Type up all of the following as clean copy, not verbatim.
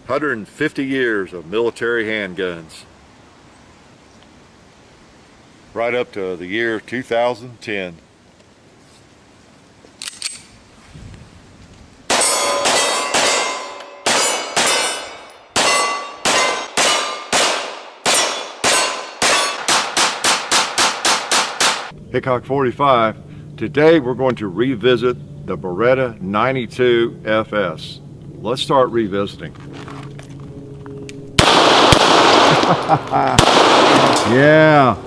150 years of military handguns. Right up to the year 2010. Hickok 45. Today we're going to revisit the Beretta 92 FS. Let's start revisiting. Yeah,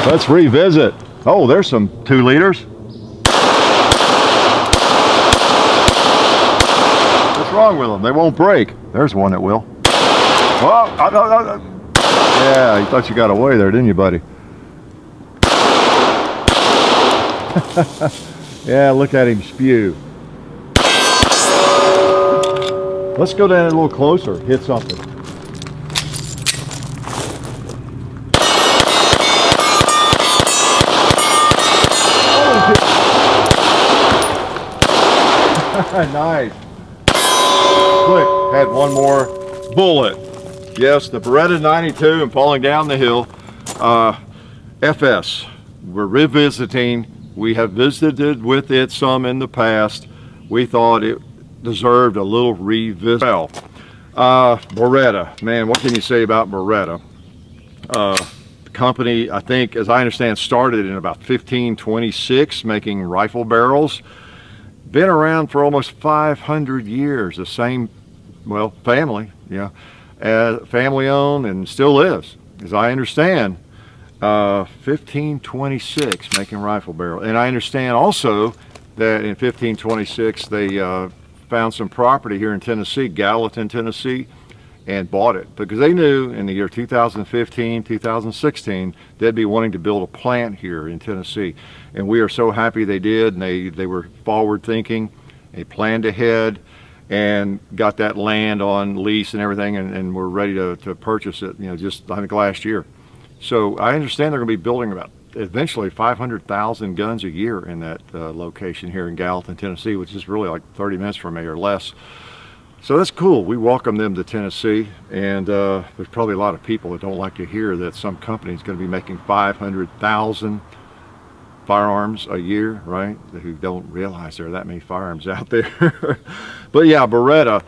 let's revisit. Oh, there's some 2 liters. What's wrong with them? They won't break. There's one that will. Oh, yeah, you thought you got away there, didn't you, buddy? Yeah, look at him spew. Let's go down a little closer, hit something. Nice. Quick, had one more bullet. Yes, the Beretta 92 and falling down the hill. FS. We're revisiting. We have visited with it some in the past. We thought it deserved a little revisit. Well, Beretta, man, what can you say about Beretta? The company, I think, as I understand, started in about 1526 making rifle barrels. Been around for almost 500 years. The same, well, family, yeah, family owned and still is, as I understand. 1526 making rifle barrel, and I understand also that in 1526 they found some property here in Tennessee, Gallatin, Tennessee, and bought it because they knew in the year 2015, 2016 they'd be wanting to build a plant here in Tennessee, and we are so happy they did. And they were forward thinking, they planned ahead and got that land on lease and everything, and we're ready to purchase it, you know, just I think last year. So I understand they're going to be building about eventually 500,000 guns a year in that location here in Gallatin, Tennessee, which is really like 30 minutes from me or less. So that's cool. We welcome them to Tennessee, and there's probably a lot of people that don't like to hear that some company is going to be making 500,000 firearms a year, right? Who don't realize there are that many firearms out there. But yeah, Beretta,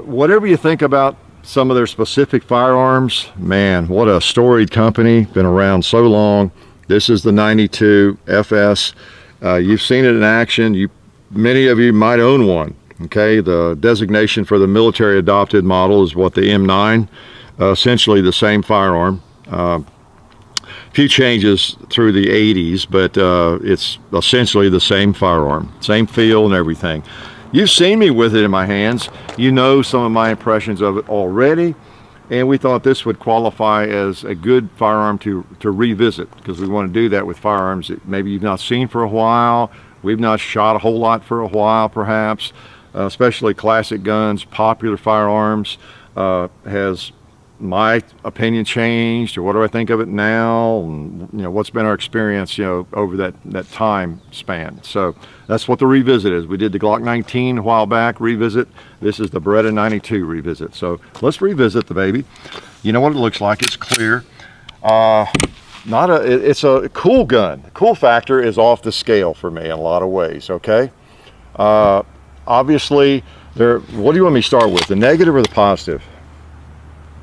whatever you think about some of their specific firearms, man, what a storied company, been around so long. This is the 92 FS. You've seen it in action. Many of you might own one. Okay, the designation for the military adopted model is what, the M9, essentially the same firearm. Few changes through the 80s, but it's essentially the same firearm, same feel and everything. You've seen me with it in my hands. You know some of my impressions of it already, and we thought this would qualify as a good firearm to revisit, because we want to do that with firearms that maybe you've not seen for a while, we've not shot a whole lot for a while perhaps, especially classic guns, popular firearms. Has my opinion changed, or what do I think of it now, and you know, what's been our experience, you know, over that time span. So that's what the revisit is. We did the Glock 19 a while back revisit. This is the Beretta 92 revisit. So let's revisit the baby. You know what it looks like. It's clear. It's a cool gun. The cool factor is off the scale for me in a lot of ways. Okay, obviously what do you want me to start with, the negative or the positive?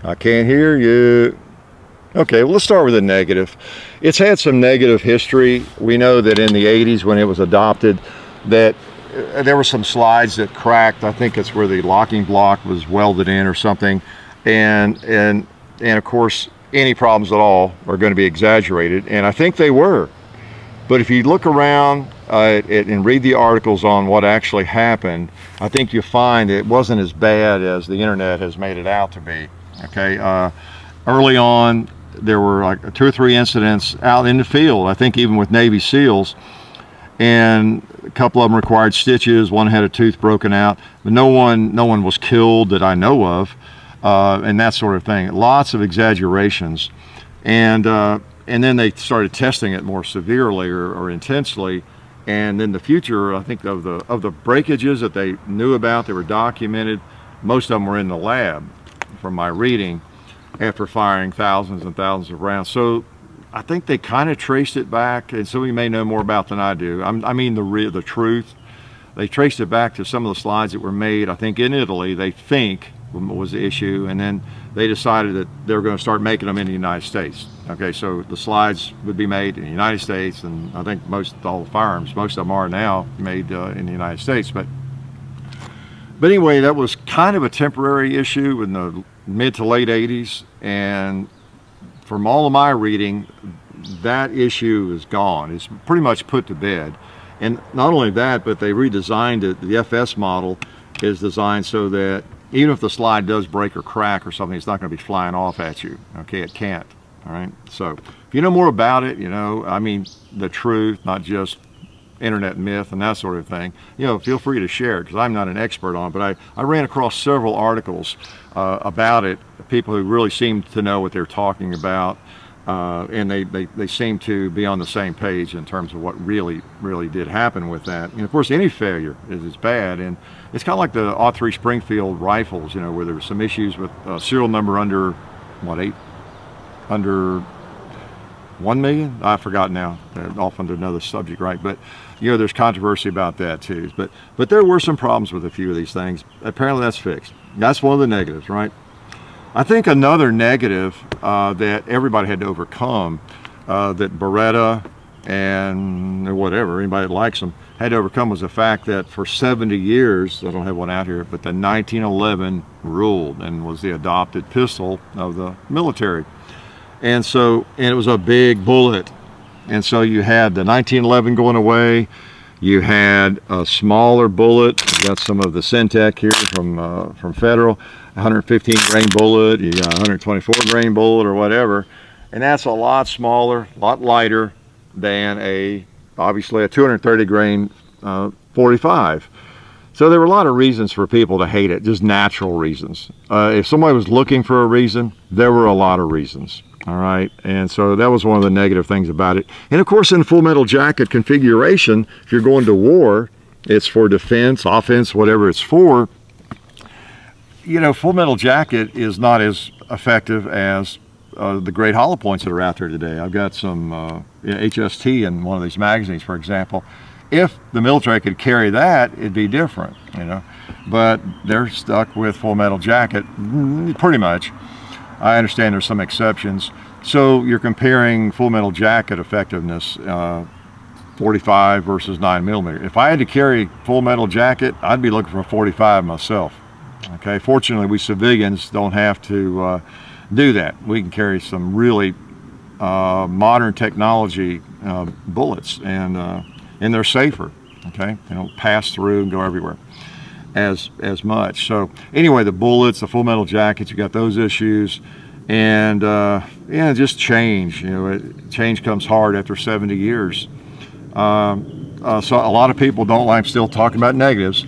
I can't hear you. Okay, well, let's start with the negative. It's had some negative history. We know that in the 80s when it was adopted that there were some slides that cracked. I think it's where the locking block was welded in or something. And of course, any problems at all are going to be exaggerated, and I think they were. But if you look around and read the articles on what actually happened, I think you'll find it wasn't as bad as the internet has made it out to be. Okay, early on there were like 2 or 3 incidents out in the field, I think even with Navy SEALs, and a couple of them required stitches. One had a tooth broken out, but no one was killed that I know of, and that sort of thing. Lots of exaggerations, and then they started testing it more severely or intensely, and then the future, I think, of the breakages that they knew about, they were documented, most of them were in the lab from my reading after firing thousands and thousands of rounds. So I think they kind of traced it back, and some of you may know more about than I do. I mean the truth. They traced it back to some of the slides that were made, I think, in Italy, they think was the issue, and then they decided that they were going to start making them in the United States. Okay, so the slides would be made in the United States, and I think all the firearms, most of them are now made in the United States. But anyway, that was kind of a temporary issue in the mid to late 80s, and from all of my reading, that issue is gone. It's pretty much put to bed. And not only that, but they redesigned it. The FS model is designed so that even if the slide does break or crack or something, it's not going to be flying off at you. Okay, it can't. All right. So if you know more about it, you know, I mean, the truth, not just internet myth and that sort of thing, you know, feel free to share it, because I'm not an expert on it, but I ran across several articles about it, people who really seemed to know what they're talking about, and they seem to be on the same page in terms of what really did happen with that. And of course, any failure is bad, and it's kind of like the '03 Springfield rifles, you know, where there were some issues with serial number under what, under 1 million? I forgot now. Off under another subject, right? But you know, there's controversy about that too. But there were some problems with a few of these things. Apparently, that's fixed. That's one of the negatives, right? I think another negative that everybody had to overcome, that Beretta and whatever, anybody that likes them, had to overcome, was the fact that for 70 years, I don't have one out here, but the 1911 ruled and was the adopted pistol of the military. And so, and it was a big bullet. And so you had the 1911 going away. You had a smaller bullet. You got some of the Syntec here from Federal, 115 grain bullet. You got 124 grain bullet or whatever, and that's a lot smaller, a lot lighter than obviously a 230 grain 45. So there were a lot of reasons for people to hate it, just natural reasons. If somebody was looking for a reason, there were a lot of reasons. All right, and so that was one of the negative things about it. And of course, in Full Metal Jacket configuration, if you're going to war, it's for defense, offense, whatever it's for. You know, Full Metal Jacket is not as effective as the great hollow points that are out there today. I've got some HST in one of these magazines, for example. If the military could carry that, it'd be different, you know. But they're stuck with Full Metal Jacket, pretty much. I understand there's some exceptions. So you're comparing Full Metal Jacket effectiveness, 45 versus 9mm. If I had to carry Full Metal Jacket, I'd be looking for a 45 myself. Okay, fortunately, we civilians don't have to do that. We can carry some really modern technology bullets, and they're safer. Okay, they don't pass through and go everywhere as much. So anyway, the bullets, the Full Metal Jackets, you got those issues, and yeah, just change. You know, change comes hard after 70 years. So a lot of people don't like still talking about negatives.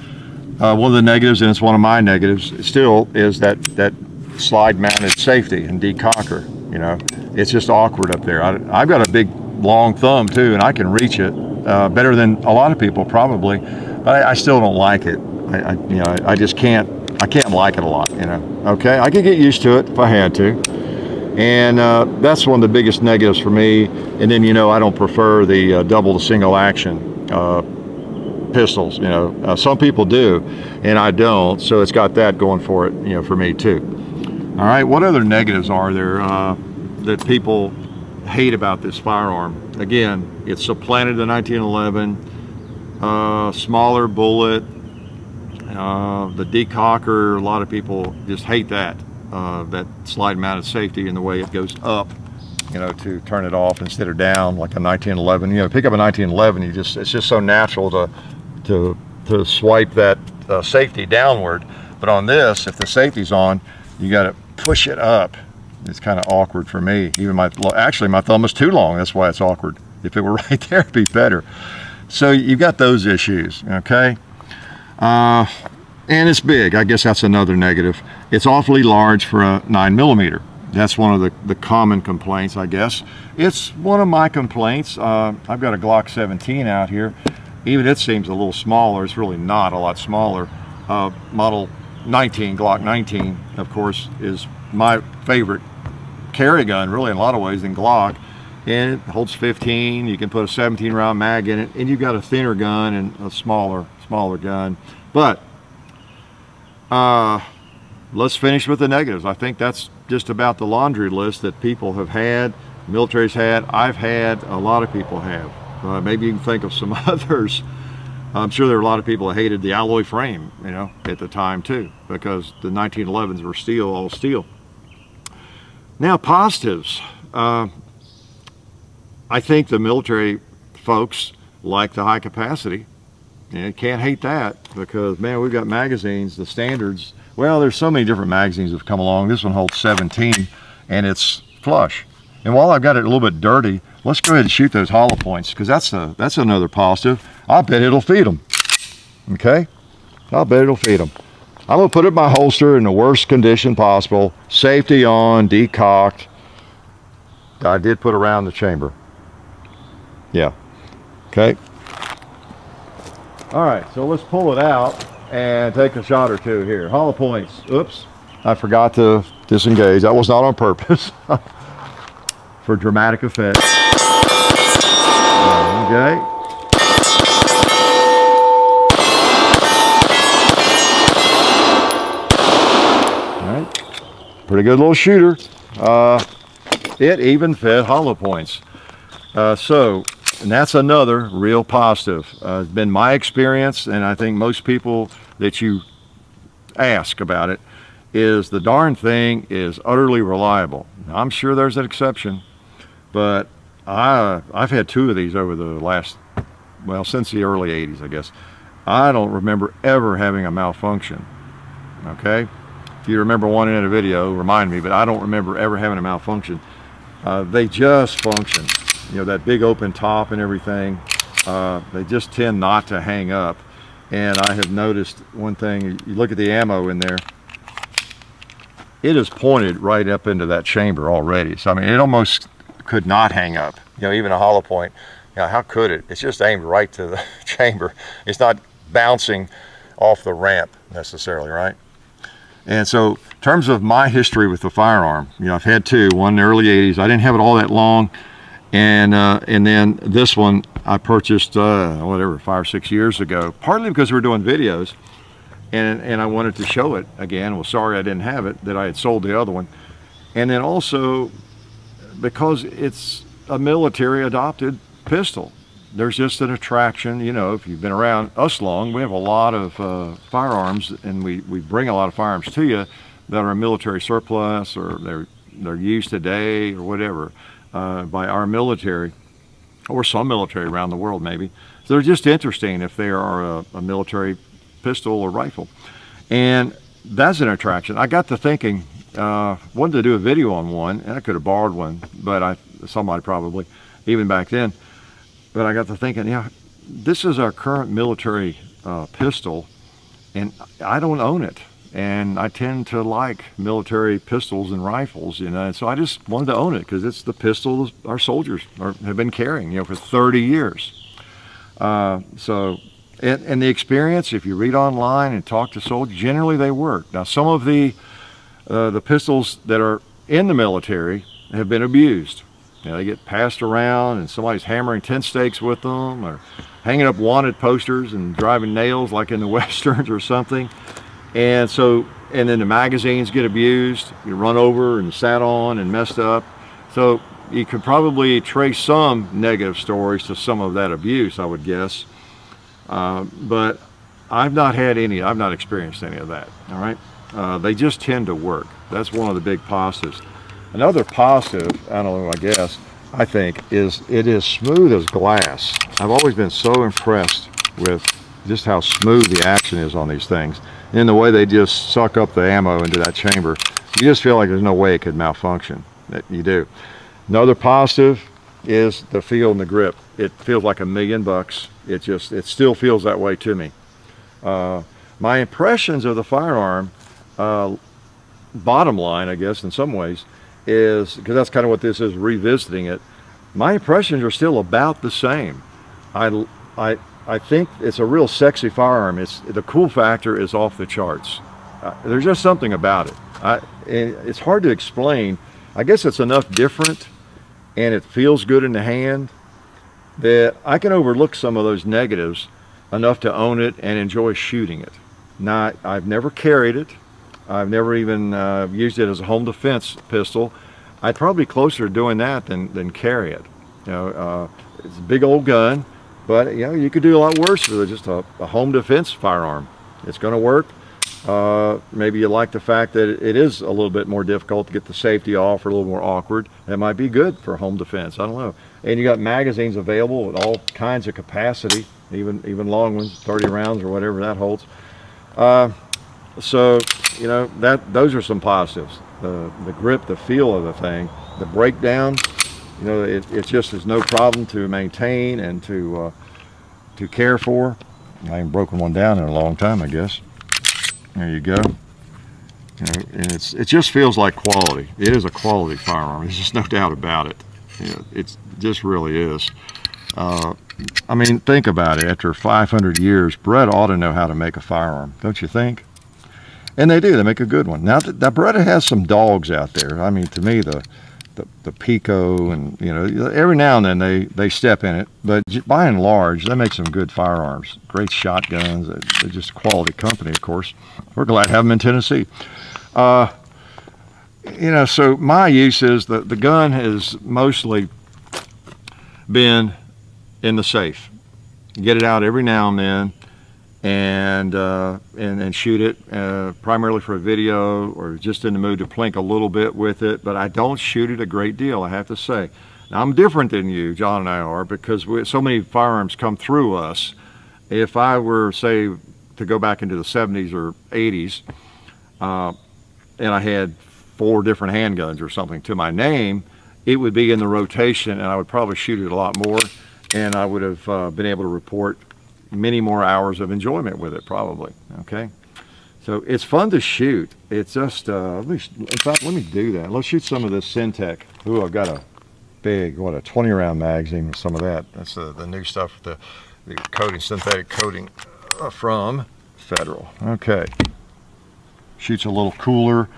One of the negatives, and it's one of my negatives still, is that slide-mounted safety and decocker. You know, it's just awkward up there. I've got a big, long thumb too, and I can reach it better than a lot of people probably, but I still don't like it. You know, I just can't. I can't like it a lot. You know. Okay, I could get used to it if I had to, and that's one of the biggest negatives for me. And then, you know, I don't prefer the double to single action pistols. You know, some people do, and I don't. So it's got that going for it. You know, for me too. All right. What other negatives are there that people hate about this firearm? Again, it's supplanted the 1911, smaller bullet. The decocker, a lot of people just hate that, that slide mounted safety and the way it goes up, you know, to turn it off instead of down like a 1911. You know, pick up a 1911, it's just so natural to swipe that safety downward. But on this, if the safety's on, you got to push it up. It's kind of awkward for me. Even actually my thumb is too long. That's why it's awkward. If it were right there, it'd be better. So you've got those issues, okay? And it's big. I guess that's another negative. It's awfully large for a 9mm. That's one of the common complaints, I guess. It's one of my complaints. I've got a Glock 17 out here. Even it seems a little smaller. It's really not a lot smaller. Model Glock 19, of course, is my favorite carry gun, really, in a lot of ways, than Glock. And it holds 15. You can put a 17 round mag in it, and you've got a thinner gun and a smaller gun. But let's finish with the negatives. I think that's just about the laundry list that people have had, military's had, I've had, a lot of people have. Maybe you can think of some others. I'm sure there were a lot of people that hated the alloy frame, you know, at the time too, because the 1911s were steel, all steel. Now, positives. I think the military folks like the high capacity. And you can't hate that, because man, we've got magazines, the standards. Well, there's so many different magazines that have come along. This one holds 17 and it's flush. And while I've got it a little bit dirty, let's go ahead and shoot those hollow points, because that's another positive. I bet it'll feed them. Okay, I'll bet it'll feed them. I'm gonna put it in my holster in the worst condition possible, safety on, decocked. I did put around the chamber. Yeah, okay. All right, so let's pull it out and take a shot or two here. Hollow points. Oops, I forgot to disengage. That was not on purpose. For dramatic effect. Okay. All right. Pretty good little shooter. It even fed hollow points. And that's another real positive. It's been my experience, and I think most people that you ask about it, is the darn thing is utterly reliable. Now, I'm sure there's an exception, but I've had 2 of these over the last, well, since the early 80s, I guess. I don't remember ever having a malfunction, okay? If you remember one in a video, remind me, but I don't remember ever having a malfunction. They just function. You know, that big open top and everything, they just tend not to hang up. And I have noticed one thing, you look at the ammo in there, it is pointed right up into that chamber already. So, I mean, it almost could not hang up. You know, even a hollow point, you know, how could it? It's just aimed right to the chamber. It's not bouncing off the ramp necessarily, right? And so, in terms of my history with the firearm, you know, I've had 2, one in the early 80s. I didn't have it all that long. And then this one I purchased, whatever, 5 or 6 years ago, partly because we were doing videos. And I wanted to show it again. Well, sorry I didn't have it, that I had sold the other one. And then also because it's a military adopted pistol. There's just an attraction, you know, if you've been around us long, we have a lot of firearms, and we bring a lot of firearms to you that are military surplus, or they're used today or whatever by our military, or some military around the world maybe. So they're just interesting if they are a military pistol or rifle, and that's an attraction. I got to thinking, wanted to do a video on one, and I could have borrowed one, but somebody probably, even back then. But I got to thinking, yeah, this is our current military pistol, and I don't own it, and I tend to like military pistols and rifles, you know, and so I just wanted to own it because it's the pistol our soldiers have been carrying, you know, for 30 years. And the experience, if you read online and talk to soldiers, generally they work. Now, some of the pistols that are in the military have been abused. You know, they get passed around and somebody's hammering tent stakes with them, or hanging up wanted posters and driving nails like in the Westerns or something. And so, and then the magazines get abused, you run over and sat on and messed up. So you could probably trace some negative stories to some of that abuse, I would guess. But I've not had any, I've not experienced any of that, all right? They just tend to work. That's one of the big positives. Another positive, I don't know, I guess, I think, is it is smooth as glass. I've always been so impressed with just how smooth the action is on these things. And the way they just suck up the ammo into that chamber, you just feel like there's no way it could malfunction. That you do. Another positive is the feel and the grip. It feels like $1 million. It still feels that way to me. My impressions of the firearm, bottom line, I guess, in some ways, is, because that's kind of what this is, revisiting it, my impressions are still about the same. I think it's a real sexy firearm. The cool factor is off the charts. there's just something about it. It's hard to explain. I guess it's enough different and it feels good in the hand that I can overlook some of those negatives enough to own it and enjoy shooting it. Now, I've never carried it. I've never even used it as a home defense pistol. I'd probably be closer to doing that than carry it. You know, it's a big old gun, but you know, you could do a lot worse with just a home defense firearm. It's going to work. Maybe you like the fact that it is a little bit more difficult to get the safety off, or a little more awkward. That might be good for home defense. I don't know. And you got magazines available with all kinds of capacity, even long ones, 30 rounds or whatever that holds. So you know, those are some positives. The grip, the feel of the thing, the breakdown. You know, it just is no problem to maintain and to care for. I haven't broken one down in a long time, I guess. There you go. You know, and it just feels like quality. It is a quality firearm. There's just no doubt about it. You know, it just really is. I mean, think about it. After 500 years, Beretta ought to know how to make a firearm, don't you think? And they do. They make a good one. Now, Beretta has some dogs out there. I mean, to me, the Pico, and you know, every now and then they step in it, but by and large, they make some good firearms. Great shotguns. They're just a quality company, of course. We're glad to have them in Tennessee. You know, so my use is the gun has mostly been in the safe. Get it out every now and then, and shoot it primarily for a video, or just in the mood to plink a little bit with it. But I don't shoot it a great deal, I have to say. Now, I'm different than you, John and I are, because so many firearms come through us. If I were, say, to go back into the 70s or 80s, and I had 4 different handguns or something to my name, it would be in the rotation, and I would probably shoot it a lot more, and I would have been able to report many more hours of enjoyment with it, probably. Okay, so it's fun to shoot. It's just in fact, let me do that. Let's shoot some of this Syntech. Ooh, I've got a big, what, a 20 round magazine with some of that. That's the new stuff, the coating, synthetic coating from Federal. Okay, shoots a little cooler,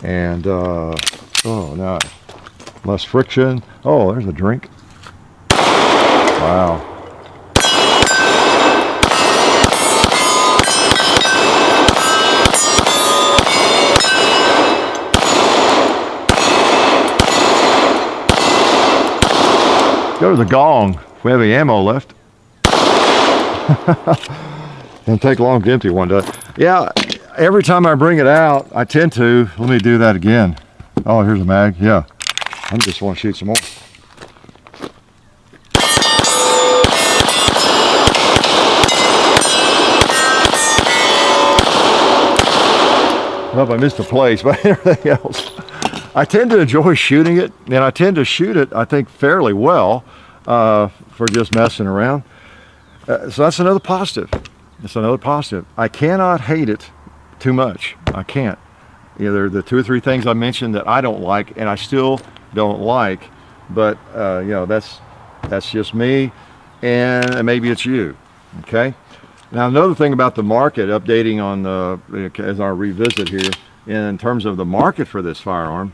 and oh, now less friction. Oh, there's a drink. Wow. Go to the gong if we have any ammo left. It'll take long to empty one, does it? Yeah, every time I bring it out, I tend to. Let me do that again. Oh, here's a mag. Yeah, I just want to shoot some more. Well, I missed the place, but everything else. I tend to enjoy shooting it, and I tend to shoot it, I think, fairly well for just messing around. So that's another positive. It's another positive. I cannot hate it too much. I can't. You know, there are the 2 or 3 things I mentioned that I don't like, and I still don't like, but you know, that's just me, and maybe it's you. Okay. Now, another thing about the market, updating on as I revisit here, in terms of the market for this firearm,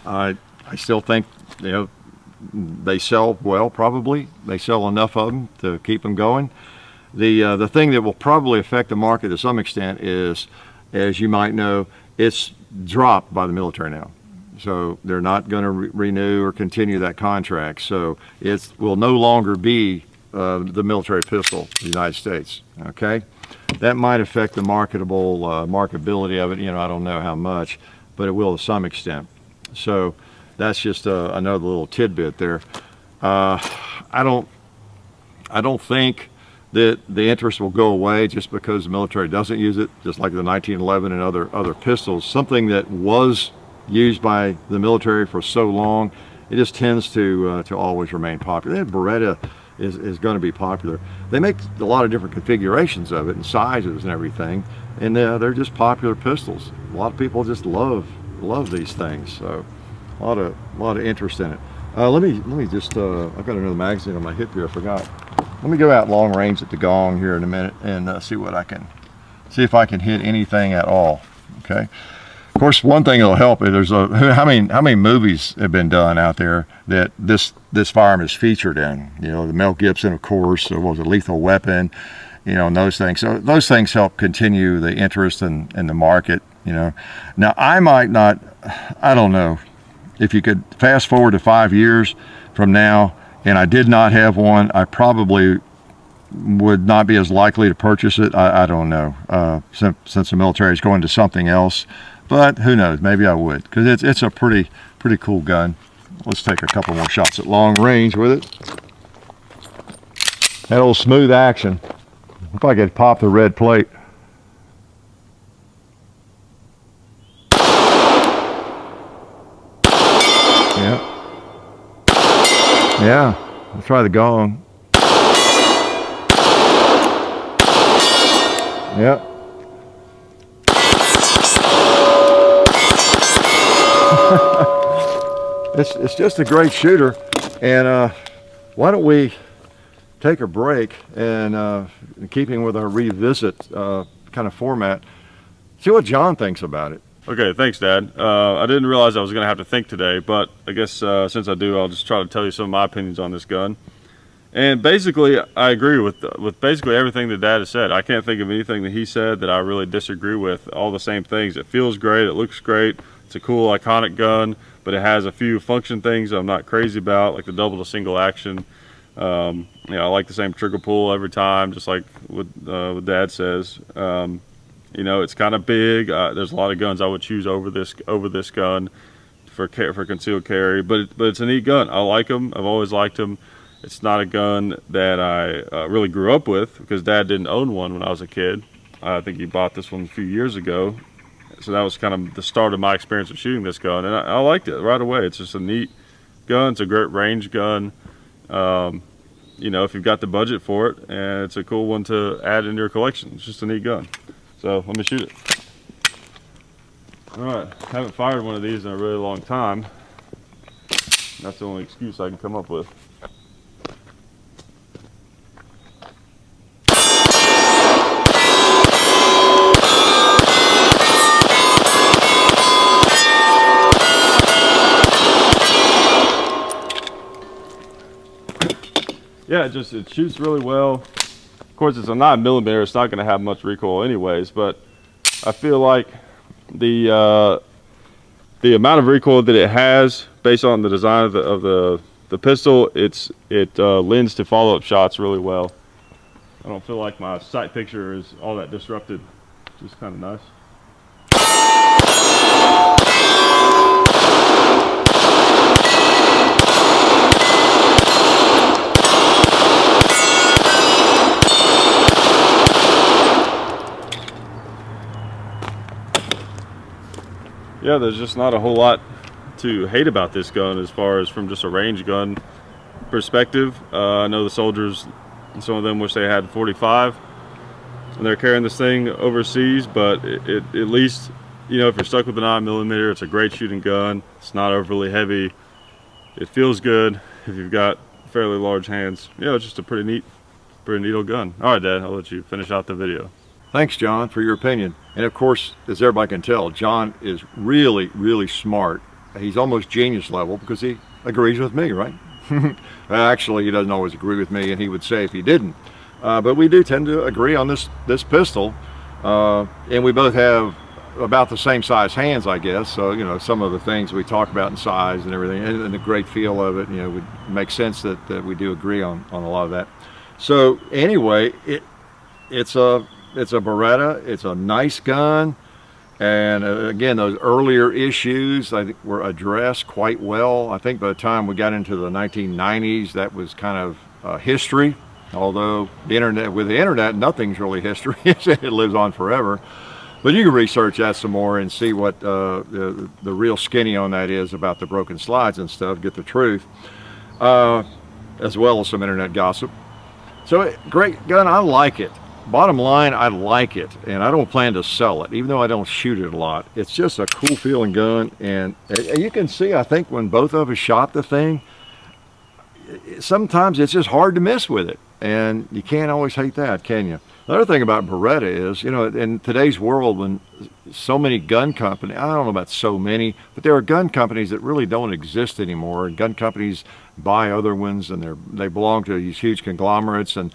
I still think, you know, they sell well. Probably they sell enough of them to keep them going. The thing that will probably affect the market to some extent is, as you might know, it's dropped by the military now, so they're not going to renew or continue that contract. So it will no longer be the military pistol of the United States. Okay, that might affect the marketability of it. You know, I don't know how much, but it will to some extent. So that's just another little tidbit there. I don't think that the interest will go away just because the military doesn't use it, just like the 1911 and other pistols. Something that was used by the military for so long, it just tends to always remain popular. And Beretta is going to be popular. They make a lot of different configurations of it and sizes and everything, and they're just popular pistols. A lot of people just love these things, so a lot of interest in it. Let me just I've got another magazine on my hip here, I forgot. Let me go out long range at the gong here in a minute and see what I can See if I can hit anything at all. Okay. Of course, one thing that'll help is there's how many movies have been done out there that this firearm is featured in. You know, the Mel Gibson, of course, what was it, Lethal Weapon, you know, and those things. So those things help continue the interest in the market. You know, now I might not, I don't know, if you could fast forward to 5 years from now and I did not have one, I probably would not be as likely to purchase it. I don't know, since the military is going to something else. But who knows, maybe I would, because it's a pretty cool gun. Let's take a couple more shots at long range with it. That old smooth action. If I could pop the red plate. Yeah. Yeah, let's try the gong. Yep. It's just a great shooter, and why don't we take a break and in keeping with our revisit kind of format, see what John thinks about it. Okay, thanks, Dad. I didn't realize I was going to have to think today, but I guess since I do, I'll just try to tell you some of my opinions on this gun. And basically, I agree with basically everything that Dad has said. I can't think of anything that he said that I really disagree with. All the same things. It feels great. It looks great. It's a cool, iconic gun, but it has a few function things I'm not crazy about, like the double to single action. You know, I like the same trigger pull every time, just like what Dad says. You know, it's kind of big. There's a lot of guns I would choose over this gun for concealed carry, but it's a neat gun. I like them. I've always liked them. It's not a gun that I really grew up with, because Dad didn't own one when I was a kid. I think he bought this one a few years ago. So that was kind of the start of my experience of shooting this gun, and I liked it right away. It's just a neat gun. It's a great range gun. You know, if you've got the budget for it, and it's a cool one to add into your collection. It's just a neat gun. So let me shoot it. All right, haven't fired one of these in a really long time. That's the only excuse I can come up with. Yeah, it shoots really well. Of course, it's a 9mm. It's not going to have much recoil anyways, but I feel like the amount of recoil that it has, based on the design of the pistol, it lends to follow-up shots really well. I don't feel like my sight picture is all that disrupted, which is kind of nice. Yeah, there's just not a whole lot to hate about this gun as far as from just a range gun perspective. I know the soldiers, some of them wish they had 45 and they're carrying this thing overseas, but at least, you know, if you're stuck with a 9mm, it's a great shooting gun. It's not overly heavy. It feels good if you've got fairly large hands. Yeah, it's just a pretty neat old gun. All right, Dad, I'll let you finish out the video. Thanks, John, for your opinion. And of course, as everybody can tell, John is really smart. He's almost genius level, because he agrees with me, right? Actually, he doesn't always agree with me, and he would say if he didn't. But we do tend to agree on this pistol, and we both have about the same size hands, I guess. So, you know, some of the things we talk about in size and everything, and the great feel of it, you know, would make sense that we do agree on a lot of that. So anyway, it's a Beretta. It's a nice gun, and again, those earlier issues I think were addressed quite well. I think by the time we got into the 1990s, that was kind of history. Although with the internet, nothing's really history. It lives on forever. But you can research that some more and see what the real skinny on that is about the broken slides and stuff. Get the truth, as well as some internet gossip. So great gun. I like it. Bottom line, I like it, and I don't plan to sell it, even though I don't shoot it a lot. It's just a cool feeling gun, and you can see, I think, when both of us shot the thing, sometimes it's just hard to miss with it, and you can't always hate that, can you? Another thing about Beretta is, you know, in today's world, when so many gun companies, I don't know about so many, but there are gun companies that really don't exist anymore. And gun companies buy other ones, and they belong to these huge conglomerates. And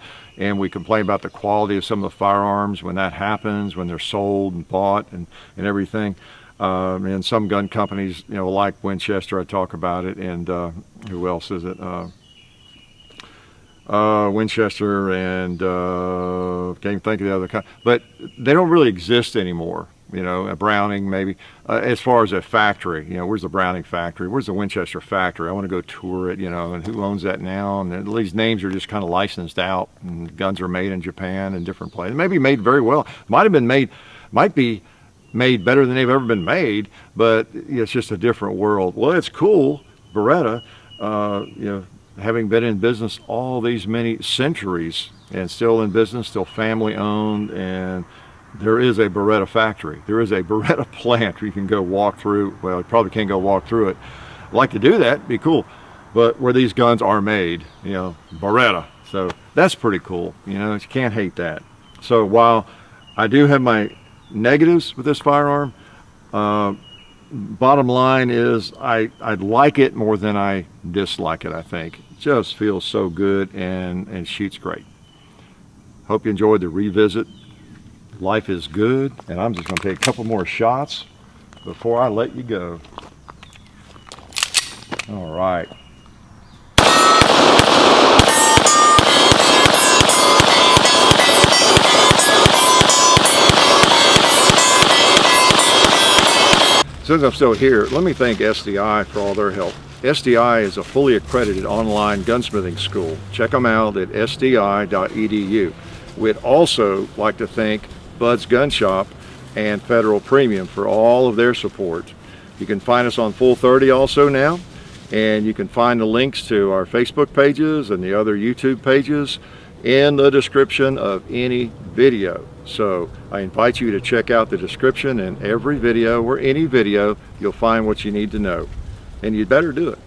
we complain about the quality of some of the firearms when that happens, when they're sold and bought and everything. And some gun companies, you know, like Winchester, I talk about it, and who else is it? Winchester, and can't think of the other kind, but they don't really exist anymore. You know, a Browning maybe. As far as a factory, you know, where's the Browning factory? Where's the Winchester factory? I want to go tour it, you know, and who owns that now? And these names are just kind of licensed out, and guns are made in Japan and different places. Maybe made very well. Might be made better than they've ever been made, but it's just a different world. Well, it's cool, Beretta, you know, having been in business all these many centuries and still in business, still family owned, and there is a Beretta factory. There is a Beretta plant where you can go walk through. Well, you probably can't go walk through it. I'd like to do that, be cool. But where these guns are made, you know, Beretta. So that's pretty cool. You know, you can't hate that. So while I do have my negatives with this firearm, bottom line is I like it more than I dislike it. I think it just feels so good and shoots great. Hope you enjoyed the revisit. Life is good, and I'm just going to take a couple more shots before I let you go. All right. Since I'm still here, let me thank SDI for all their help. SDI is a fully accredited online gunsmithing school. Check them out at sdi.edu. We'd also like to thank Bud's Gun Shop and Federal Premium for all of their support. You can find us on Full 30 also now, and you can find the links to our Facebook pages and the other YouTube pages in the description of any video. So I invite you to check out the description in every video, or any video, you'll find what you need to know. And you'd better do it.